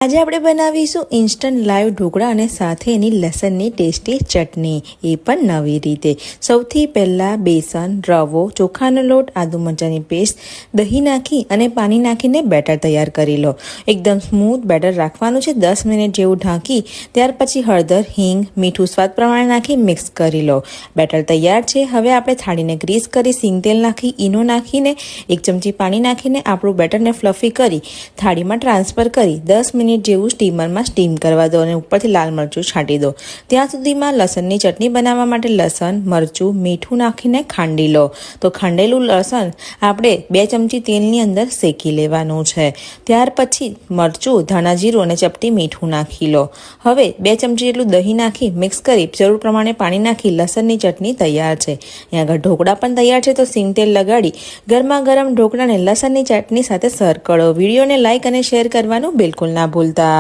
આજે આપણે બનાવીશું ઇન્સ્ટન્ટ લાઈવ ઢોકળા અને સાથે એની લસણની ટેસ્ટી ચટણી, એ પણ નવી રીતે। સૌથી પહેલાં બેસન, રવો, ચોખાનો લોટ, આદુ મરચાંની પેસ્ટ, દહીં નાખી અને પાણી નાખીને બેટર તૈયાર કરી લો। એકદમ સ્મૂથ બેટર રાખવાનું છે। 10 મિનિટ જેવું ઢાંકી ત્યાર પછી હળદર, હિંગ, મીઠું સ્વાદ પ્રમાણે નાખી મિક્સ કરી લો। બેટર તૈયાર છે। હવે આપણે થાળીને ગ્રીસ કરી સિંગ તેલ નાખી ઈનો નાખીને 1 ચમચી પાણી નાખીને આપણું બેટરને ફ્લફી કરી થાળીમાં ટ્રાન્સફર કરી 10 મિનિટ જેવું સ્ટીમરમાં સ્ટીમ કરવા દો અને ઉપરથી લાલ મરચું છાંટી દો। ત્યાં સુધીમાં લસણની ચટણી બનાવવા માટે લસણ, મરચું, મીઠું નાખીને ખાંડી લો। તો ખાંડેલું લસણ આપણે 2 ચમચી તેલની અંદર શેકી લેવાનું છે। ત્યાર પછી મરચું, ધાણા જીરું અને ચપટી મીઠું નાખી લો। હવે 2 ચમચી જેટલું દહીં નાખી મિક્સ કરી જરૂર પ્રમાણે પાણી નાખી લસણની ચટણી તૈયાર છે। અહીં આગળ ઢોકળા પણ તૈયાર છે। તો સિંગ તેલ લગાડી ગરમા ગરમ ઢોકળાને લસણની ચટણી સાથે સર્વ કરો। વિડીયોને લાઇક અને શેર કરવાનું બિલકુલ ના ભૂલતા।